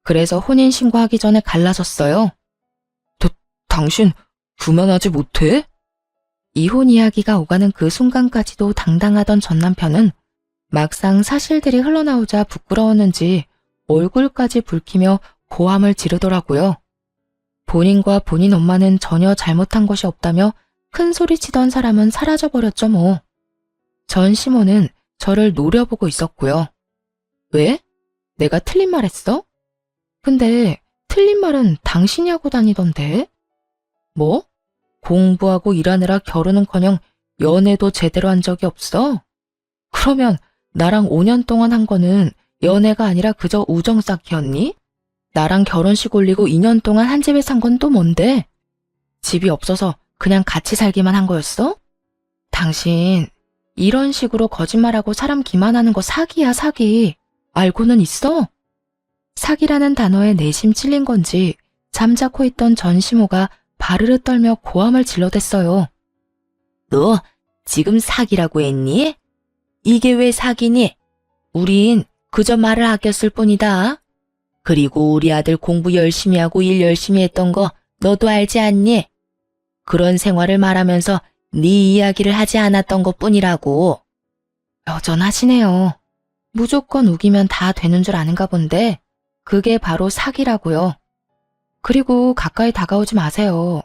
Speaker 1: 그래서 혼인신고하기 전에 갈라섰어요. 당신 그만하지 못해? 이혼 이야기가 오가는 그 순간까지도 당당하던 전 남편은 막상 사실들이 흘러나오자 부끄러웠는지 얼굴까지 붉히며 고함을 지르더라고요. 본인과 본인 엄마는 전혀 잘못한 것이 없다며 큰 소리치던 사람은 사라져버렸죠 뭐. 전 시모는 저를 노려보고 있었고요. 왜? 내가 틀린 말 했어? 근데 틀린 말은 당신이 하고 다니던데? 뭐? 공부하고 일하느라 결혼은커녕 연애도 제대로 한 적이 없어? 그러면 나랑 5년 동안 한 거는 연애가 아니라 그저 우정 쌓기였니? 나랑 결혼식 올리고 2년 동안 한 집에 산 건 또 뭔데? 집이 없어서 그냥 같이 살기만 한 거였어? 당신 이런 식으로 거짓말하고 사람 기만하는 거 사기야, 사기. 알고는 있어? 사기라는 단어에 내심 찔린 건지 잠자코 있던 전시모가 바르르 떨며 고함을 질러댔어요. 너 지금 사기라고 했니? 이게 왜 사기니? 우린 그저 말을 아꼈을 뿐이다. 그리고 우리 아들 공부 열심히 하고 일 열심히 했던 거 너도 알지 않니? 그런 생활을 말하면서 네 이야기를 하지 않았던 것뿐이라고. 여전하시네요. 무조건 우기면 다 되는 줄 아는가 본데 그게 바로 사기라고요. 그리고 가까이 다가오지 마세요.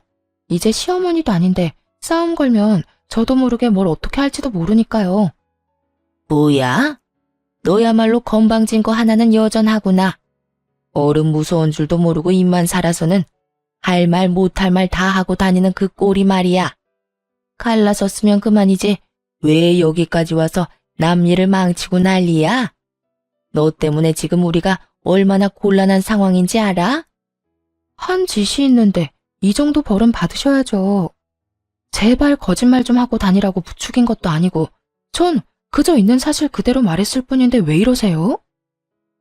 Speaker 1: 이제 시어머니도 아닌데 싸움 걸면 저도 모르게 뭘 어떻게 할지도 모르니까요. 뭐야? 너야말로 건방진 거 하나는 여전하구나. 어른 무서운 줄도 모르고 입만 살아서는 할 말 못할 말 다 하고 다니는 그 꼴이 말이야. 갈라섰으면 그만이지 왜 여기까지 와서 남 일을 망치고 난리야? 너 때문에 지금 우리가 얼마나 곤란한 상황인지 알아? 한 짓이 있는데 이 정도 벌은 받으셔야죠. 제발 거짓말 좀 하고 다니라고 부추긴 것도 아니고 전 그저 있는 사실 그대로 말했을 뿐인데 왜 이러세요?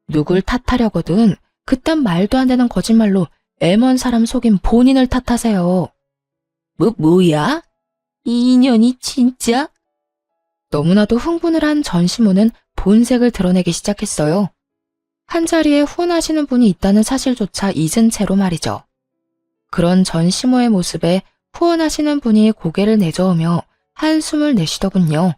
Speaker 1: 누굴 탓하려거든 그딴 말도 안 되는 거짓말로 애먼 사람 속인 본인을 탓하세요. 뭐야? 이 인연이 진짜? 너무나도 흥분을 한 전시모는 본색을 드러내기 시작했어요. 한자리에 후원하시는 분이 있다는 사실조차 잊은 채로 말이죠. 그런 전시모의 모습에 후원하시는 분이 고개를 내저으며 한숨을 내쉬더군요.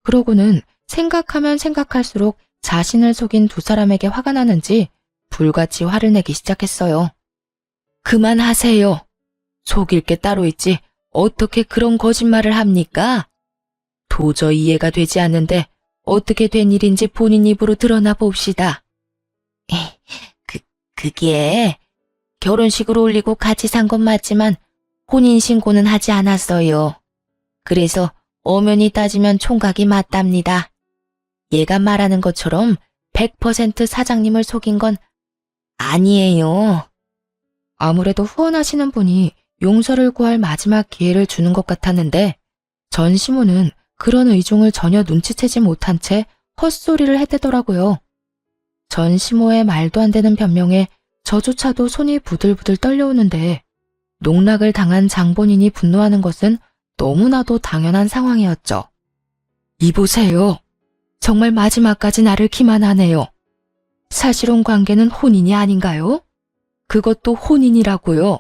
Speaker 1: 그러고는 생각하면 생각할수록 자신을 속인 두 사람에게 화가 나는지 불같이 화를 내기 시작했어요. 그만하세요. 속일 게 따로 있지 어떻게 그런 거짓말을 합니까? 도저히 이해가 되지 않는데 어떻게 된 일인지 본인 입으로 드러나 봅시다. 그게 결혼식을 올리고 같이 산 건 맞지만 혼인신고는 하지 않았어요. 그래서 엄연히 따지면 총각이 맞답니다. 얘가 말하는 것처럼 100% 사장님을 속인 건 아니에요. 아무래도 후원하시는 분이 용서를 구할 마지막 기회를 주는 것 같았는데 전시모는 그런 의중을 전혀 눈치채지 못한 채 헛소리를 해대더라고요. 전시모의 말도 안 되는 변명에 저조차도 손이 부들부들 떨려오는데 농락을 당한 장본인이 분노하는 것은 너무나도 당연한 상황이었죠. 이보세요. 정말 마지막까지 나를 기만하네요. 사실혼 관계는 혼인이 아닌가요? 그것도 혼인이라고요.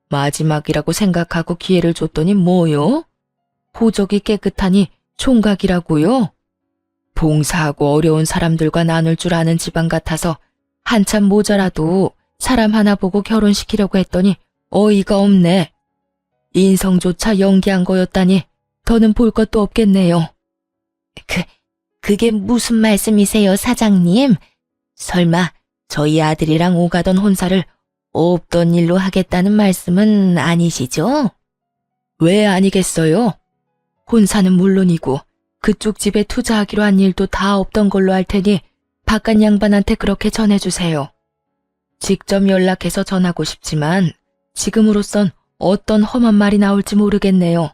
Speaker 1: 마지막이라고 생각하고 기회를 줬더니 뭐요? 호적이 깨끗하니 총각이라고요? 봉사하고 어려운 사람들과 나눌 줄 아는 집안 같아서 한참 모자라도 사람 하나 보고 결혼시키려고 했더니 어이가 없네. 인성조차 연기한 거였다니 더는 볼 것도 없겠네요. 그게 무슨 말씀이세요, 사장님? 설마 저희 아들이랑 오가던 혼사를 없던 일로 하겠다는 말씀은 아니시죠? 왜 아니겠어요? 혼사는 물론이고 그쪽 집에 투자하기로 한 일도 다 없던 걸로 할 테니 바깥 양반한테 그렇게 전해주세요. 직접 연락해서 전하고 싶지만 지금으로선 어떤 험한 말이 나올지 모르겠네요.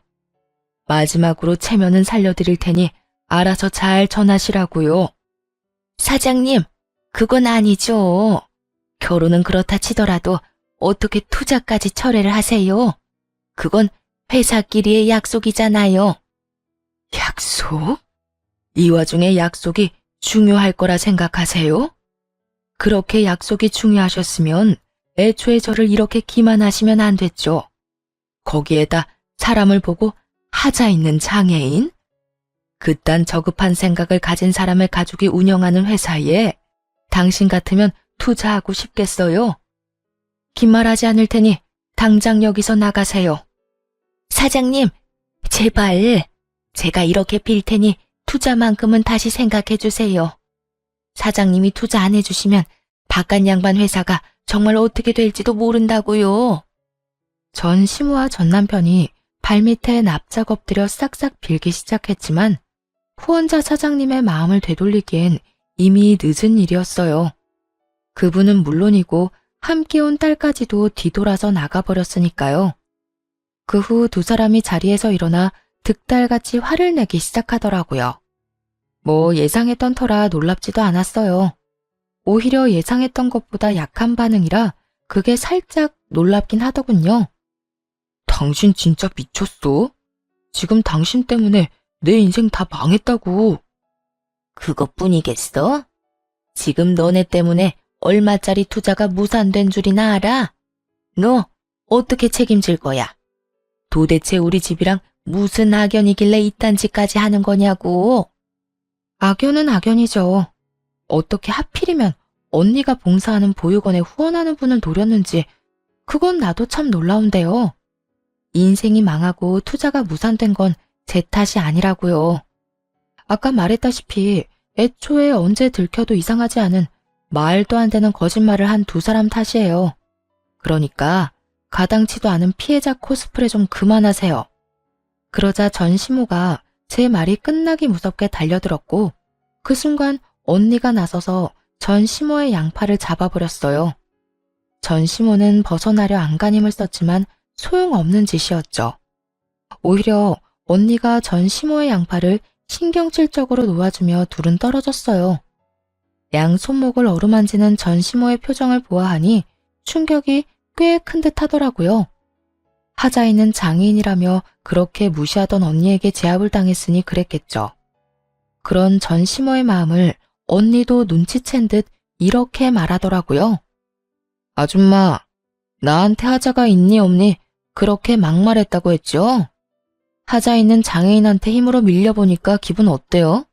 Speaker 1: 마지막으로 체면은 살려드릴 테니 알아서 잘 전하시라고요. 사장님, 그건 아니죠. 결혼은 그렇다 치더라도 어떻게 투자까지 철회를 하세요? 그건 회사끼리의 약속이잖아요. 약속? 이 와중에 약속이 중요할 거라 생각하세요? 그렇게 약속이 중요하셨으면 애초에 저를 이렇게 기만하시면 안 됐죠. 거기에다 사람을 보고 하자 있는 장애인? 그딴 저급한 생각을 가진 사람의 가족이 운영하는 회사에 당신 같으면 투자하고 싶겠어요? 긴 말하지 않을 테니 당장 여기서 나가세요. 사장님, 제발 제가 이렇게 빌 테니 투자만큼은 다시 생각해 주세요. 사장님이 투자 안 해주시면 바깥 양반 회사가 정말 어떻게 될지도 모른다고요. 전 시모와 전 남편이 발밑에 납작 엎드려 싹싹 빌기 시작했지만 후원자 사장님의 마음을 되돌리기엔 이미 늦은 일이었어요. 그분은 물론이고 함께 온 딸까지도 뒤돌아서 나가버렸으니까요. 그 후 두 사람이 자리에서 일어나 득달같이 화를 내기 시작하더라고요. 뭐 예상했던 터라 놀랍지도 않았어요. 오히려 예상했던 것보다 약한 반응이라 그게 살짝 놀랍긴 하더군요. 당신 진짜 미쳤어? 지금 당신 때문에 내 인생 다 망했다고. 그것뿐이겠어? 지금 너네 때문에 얼마짜리 투자가 무산된 줄이나 알아? 너 어떻게 책임질 거야? 도대체 우리 집이랑 무슨 악연이길래 이딴 짓까지 하는 거냐고. 악연은 악연이죠. 어떻게 하필이면 언니가 봉사하는 보육원에 후원하는 분을 노렸는지 그건 나도 참 놀라운데요. 인생이 망하고 투자가 무산된 건 제 탓이 아니라고요. 아까 말했다시피 애초에 언제 들켜도 이상하지 않은 말도 안 되는 거짓말을 한 두 사람 탓이에요. 그러니까 가당치도 않은 피해자 코스프레 좀 그만하세요. 그러자 전시모가 제 말이 끝나기 무섭게 달려들었고 그 순간 언니가 나서서 전시모의 양팔을 잡아버렸어요. 전시모는 벗어나려 안간힘을 썼지만 소용없는 짓이었죠. 오히려 언니가 전시모의 양팔을 신경질적으로 놓아주며 둘은 떨어졌어요. 양 손목을 어루만지는 전시모의 표정을 보아하니 충격이 꽤 큰 듯 하더라고요. 하자 있는 장애인이라며 그렇게 무시하던 언니에게 제압을 당했으니 그랬겠죠. 그런 전시모의 마음을 언니도 눈치챈 듯 이렇게 말하더라고요. 아줌마, 나한테 하자가 있니 없니 그렇게 막말했다고 했죠? 하자 있는 장애인한테 힘으로 밀려보니까 기분 어때요?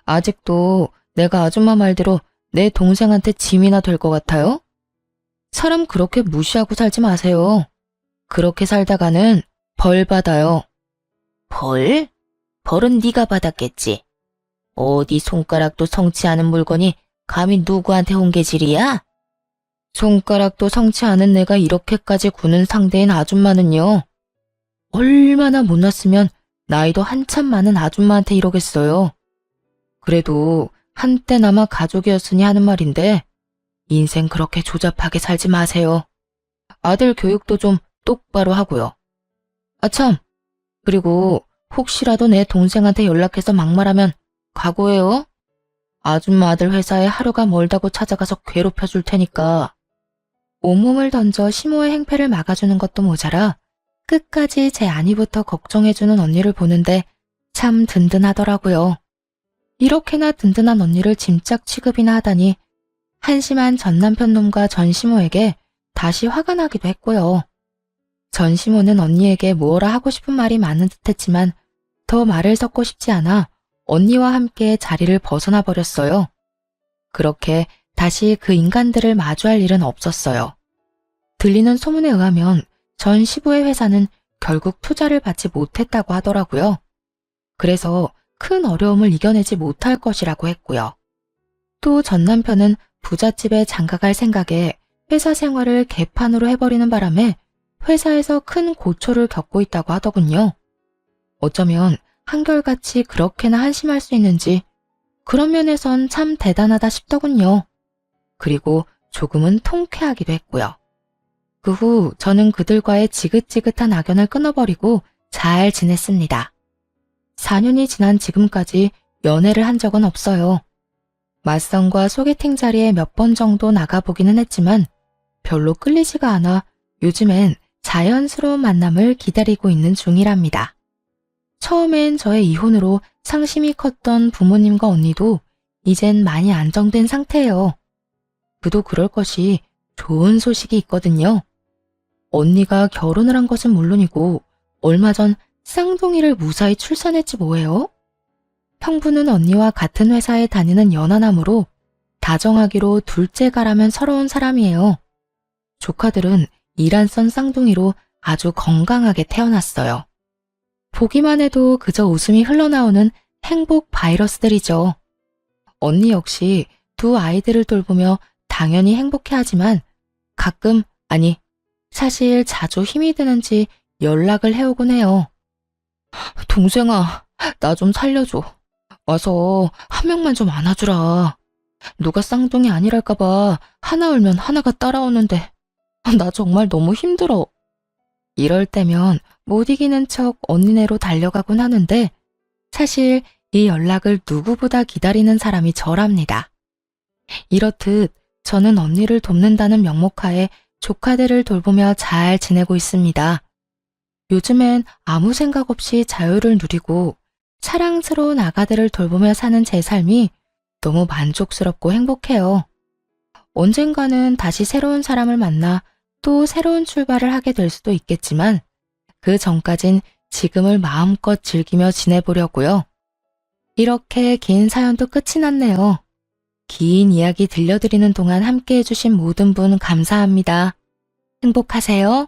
Speaker 1: 아직도 내가 아줌마 말대로 내 동생한테 짐이나 될 것 같아요? 사람 그렇게 무시하고 살지 마세요. 그렇게 살다가는 벌 받아요. 벌? 벌은 네가 받았겠지. 어디 손가락도 성치 않은 물건이 감히 누구한테 온 게질이야? 손가락도 성치 않은 내가 이렇게까지 구는 상대인 아줌마는요. 얼마나 못났으면 나이도 한참 많은 아줌마한테 이러겠어요. 그래도 한때나마 가족이었으니 하는 말인데 인생 그렇게 조잡하게 살지 마세요. 아들 교육도 좀 똑바로 하고요. 아참, 그리고 혹시라도 내 동생한테 연락해서 막말하면 각오해요. 아줌마 아들 회사에 하루가 멀다고 찾아가서 괴롭혀 줄 테니까. 온몸을 던져 시모의 행패를 막아주는 것도 모자라 끝까지 제 안위부터 걱정해주는 언니를 보는데 참 든든하더라고요. 이렇게나 든든한 언니를 짐짝 취급이나 하다니 한심한 전남편 놈과 전시모에게 다시 화가 나기도 했고요. 전시모는 언니에게 뭐라 하고 싶은 말이 많은 듯했지만 더 말을 섞고 싶지 않아 언니와 함께 자리를 벗어나 버렸어요. 그렇게 다시 그 인간들을 마주할 일은 없었어요. 들리는 소문에 의하면 전 시부의 회사는 결국 투자를 받지 못했다고 하더라고요. 그래서 큰 어려움을 이겨내지 못할 것이라고 했고요. 또 전 남편은 부잣집에 장가갈 생각에 회사 생활을 개판으로 해버리는 바람에 회사에서 큰 고초를 겪고 있다고 하더군요. 어쩌면 한결같이 그렇게나 한심할 수 있는지 그런 면에선 참 대단하다 싶더군요. 그리고 조금은 통쾌하기도 했고요. 그 후 저는 그들과의 지긋지긋한 악연을 끊어버리고 잘 지냈습니다. 4년이 지난 지금까지 연애를 한 적은 없어요. 맞선과 소개팅 자리에 몇 번 정도 나가보기는 했지만 별로 끌리지가 않아 요즘엔 자연스러운 만남을 기다리고 있는 중이랍니다. 처음엔 저의 이혼으로 상심이 컸던 부모님과 언니도 이젠 많이 안정된 상태예요. 그도 그럴 것이 좋은 소식이 있거든요. 언니가 결혼을 한 것은 물론이고 얼마 전 쌍둥이를 무사히 출산했지 뭐예요? 형부는 언니와 같은 회사에 다니는 연하남으로 다정하기로 둘째가라면 서러운 사람이에요. 조카들은 이란선 쌍둥이로 아주 건강하게 태어났어요. 보기만 해도 그저 웃음이 흘러나오는 행복 바이러스들이죠. 언니 역시 두 아이들을 돌보며 당연히 행복해하지만 가끔, 아니 사실 자주 힘이 드는지 연락을 해오곤 해요. 동생아, 나 좀 살려줘. 와서 한 명만 좀 안아주라. 누가 쌍둥이 아니랄까봐 하나 울면 하나가 따라오는데 나 정말 너무 힘들어. 이럴 때면 못 이기는 척 언니네로 달려가곤 하는데 사실 이 연락을 누구보다 기다리는 사람이 저랍니다. 이렇듯 저는 언니를 돕는다는 명목하에 조카들을 돌보며 잘 지내고 있습니다. 요즘엔 아무 생각 없이 자유를 누리고 사랑스러운 아가들을 돌보며 사는 제 삶이 너무 만족스럽고 행복해요. 언젠가는 다시 새로운 사람을 만나 또 새로운 출발을 하게 될 수도 있겠지만 그 전까진 지금을 마음껏 즐기며 지내보려고요. 이렇게 긴 사연도 끝이 났네요. 긴 이야기 들려드리는 동안 함께 해주신 모든 분 감사합니다. 행복하세요.